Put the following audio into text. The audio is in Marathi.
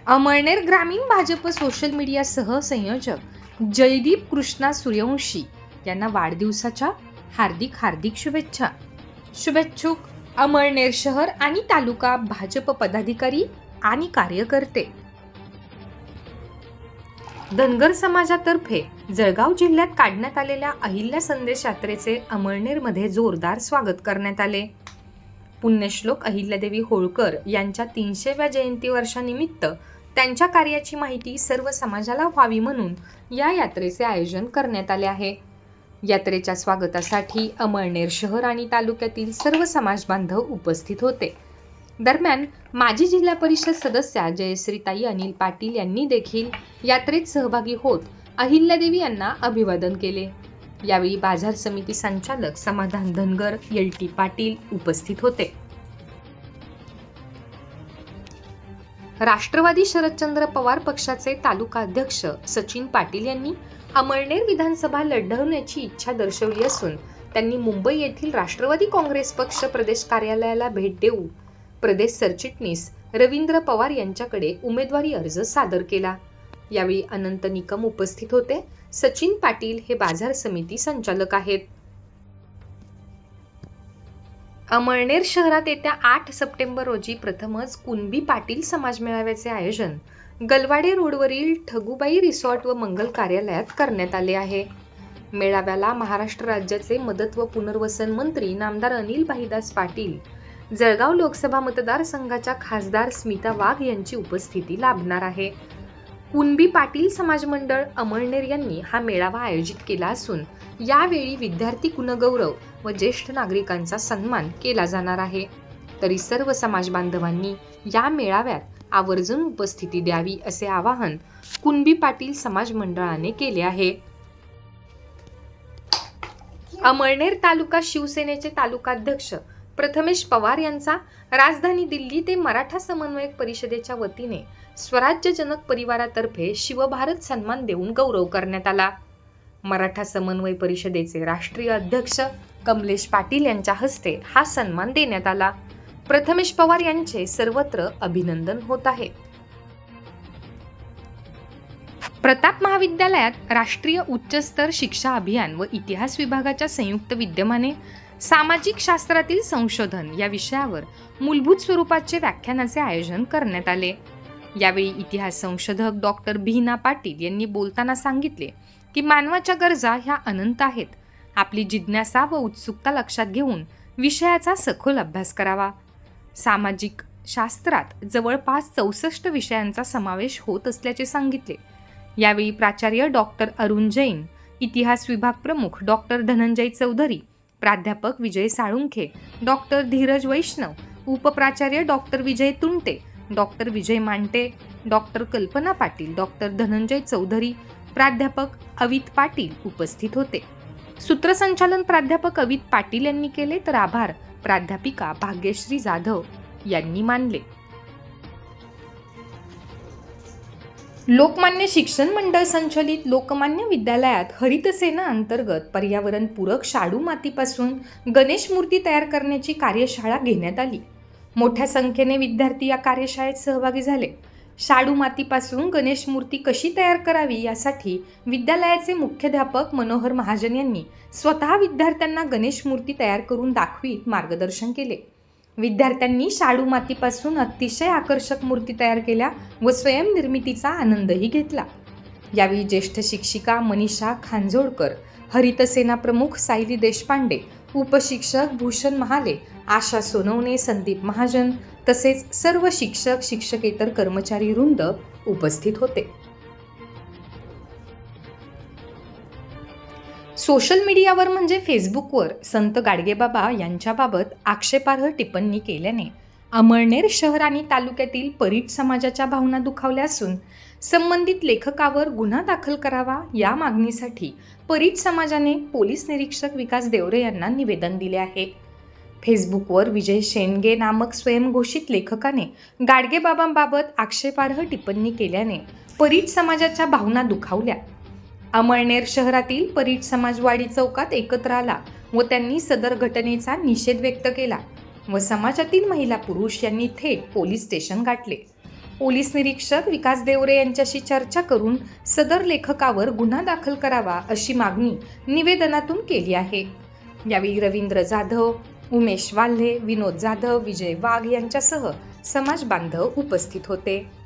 अमळनेर ग्रामीण भाजप सोशल मीडिया सह संयोजक जयदीप कृष्णा सूर्यवंशी यांना वाढदिवसाच्या हार्दिक शुभेच्छा। शुभेच्छुक अमळनेर शहर आणि तालुका भाजप पदाधिकारी आणि कार्यकर्ते। धनगर समाजातर्फे जळगाव जिल्ह्यात काढण्यात आलेल्या अहिल्या संदेश यात्रेचे अमळनेरमध्ये जोरदार स्वागत करण्यात आले। पुण्यश्लोक अहिल्यादेवी होळकर यांच्या 300व्या जयंती वर्षानिमित्त त्यांच्या कार्याची माहिती सर्व समाजाला व्हावी म्हणून या यात्रेचे आयोजन करण्यात आले आहे। यात्रेच्या स्वागतासाठी अमळनेर शहर आणि तालुक्यातील सर्व समाज बांधव उपस्थित होते। दरम्यान माजी जिल्हा परिषद सदस्या जयश्रीताई अनिल पाटील यांनी देखील यात्रेत सहभागी होत अहिल्यादेवी यांना अभिवादन केले। यावेळी बाजार समिती संचालक समाधान धनगर LT पाटील उपस्थित होते। राष्ट्रवादी शरदचंद्र पवार पक्षाचे तालुका अध्यक्ष सचिन पाटील यांनी अमळनेर विधानसभा लढवण्याची इच्छा दर्शवली असून त्यांनी मुंबई येथील राष्ट्रवादी काँग्रेस पक्ष प्रदेश कार्यालयाला भेट देऊन प्रदेश सरचिटणीस रवींद्र पवार यांच्याकडे उमेदवारी अर्ज सादर केला। यावेळी अनंत निकम उपस्थित होते। सचिन पाटील हे बाजार समिती संचालक आहेत। अमळनेर शहरात येत्या 8 सप्टेंबर रोजी प्रथमच कुणबी पाटील समाज मेळाव्याचे आयोजन गलवाडे रोडवरील ठगुबाई रिसॉर्ट व मंगल कार्यालयात करण्यात आले आहे। मेळाव्याला महाराष्ट्र राज्याचे मदत व पुनर्वसन मंत्री नामदार अनिल भाईदास पाटील, जळगाव लोकसभा मतदारसंघाच्या खासदार स्मिता वाघ यांची उपस्थिती लाभणार आहे। कुणबी पाटील समाज मंडळ अमळनेर यांनी हा मेळावा आयोजित केला असून यावेळी विद्यार्थी कुणगौरव व ज्येष्ठ नागरिकांचा सन्मान केला जाणार आहे। तरी सर्व समाज बांधवांनी या मेळाव्यात आवर्जून उपस्थिती द्यावी असे आवाहन कुणबी पाटील समाज मंडळाने केले आहे। अमळनेर तालुका शिवसेनेचे तालुकाध्यक्ष प्रथमेश पवार यांचा राजधानी दिल्ली ते मराठा समन्वयक परिषदेच्या वतीने स्वराज्यजनक परिवारातर्फे शिवभारत सन्मान देऊन गौरव करण्यात आला। मराठा समन्वय परिषदेचे राष्ट्रीय अध्यक्ष कमलेश पाटील यांच्या हस्ते हा सन्मान देण्यात आला। प्रथमेश पवार यांचे सर्वत्र अभिनंदन होत आहे। प्रताप महाविद्यालयात राष्ट्रीय उच्चस्तर शिक्षा अभियान व इतिहास विभागाच्या संयुक्त विद्यमाने सामाजिक शास्त्रातील संशोधन या विषयावर मूलभूत स्वरूपाचे व्याख्यानाचे आयोजन करण्यात आले। यावेळी इतिहास संशोधक डॉक्टर भीना पाटील यांनी बोलताना सांगितले की मानवाच्या गरजा ह्या अनंत आहेत। आपली जिज्ञासा व उत्सुकता लक्षात घेऊन विषयाचा सखोल अभ्यास करावा। सामाजिक शास्त्रात जवळपास 64 विषयांचा समावेश होत असल्याचे सांगितले। यावेळी प्राचार्य डॉक्टर अरुण जैन, इतिहास विभाग प्रमुख डॉक्टर धनंजय चौधरी, प्राध्यापक विजय साळुंखे, डॉक्टर धीरज वैष्णव, उपप्राचार्य डॉक्टर विजय तुंटे, डॉक्टर विजय मांटे, डॉक्टर कल्पना पाटील, डॉक्टर धनंजय चौधरी, प्राध्यापक अवित पाटील उपस्थित होते। सूत्रसंचालन प्राध्यापक अवित पाटील यांनी केले तर आभार प्राध्यापिका भाग्यश्री जाधव यांनी मानले। लोकमान्य शिक्षण मंडळ संचलित लोकमान्य विद्यालयात हरित सेना अंतर्गत पर्यावरणपूरक शाडू मातीपासून गणेश मूर्ती तयार करण्याची कार्यशाळा घेण्यात आली। मोठ्या संख्येने विद्यार्थी या कार्यशाळेत सहभागी झाले। शाडू मातीपासून गणेश मूर्ती कशी तयार करावी यासाठी विद्यालयाचे मुख्याध्यापक मनोहर महाजन यांनी स्वतः विद्यार्थ्यांना गणेश मूर्ती तयार करून दाखवीत मार्गदर्शन केले। विद्यार्थ्यांनी शाडू मातीपासून अतिशय आकर्षक मूर्ती तयार केल्या व स्वयंनिर्मितीचा आनंदही घेतला। यावेळी ज्येष्ठ शिक्षिका मनीषा खांजोळकर, हरित सेना प्रमुख सायली देशपांडे, उपशिक्षक भूषण महाले, आशा सोनवणे, संदीप महाजन तसेच सर्व शिक्षक शिक्षकेतर कर्मचारी वृंद उपस्थित होते। सोशल मीडियावर म्हणजे फेसबुकवर संत गाडगेबाबा यांच्याबाबत आक्षेपार्ह टिप्पणी केल्याने अमळनेर शहर आणि तालुक्यातील परीट समाजाच्या भावना दुखावल्या असून संबंधित लेखकावर गुन्हा दाखल करावा या मागणीसाठी परीट समाजाने पोलीस निरीक्षक विकास देवरे यांना निवेदन दिले आहे। फेसबुकवर विजय शेंडगे नामक स्वयंघोषित लेखकाने गाडगेबाबांबाबत आक्षेपार्ह टिप्पणी केल्याने परीट समाजाच्या भावना दुखावल्या। अमळनेर शहरातील परीट समाज वाडी चौकात एकत्र आला व त्यांनी सदर घटनेचा निषेध व्यक्त केला व समाजातील महिला पुरुष यांनी थेट पोलीस स्टेशन गाठले। पोलीस निरीक्षक विकास देवरे यांच्याशी चर्चा करून सदर लेखकावर गुन्हा दाखल करावा अशी मागणी निवेदनातून केली आहे. यावेळी रवींद्र जाधव, उमेश वाल्हे, विनोद जाधव, विजय वाघ यांच्यासह समाज बांधव उपस्थित होते.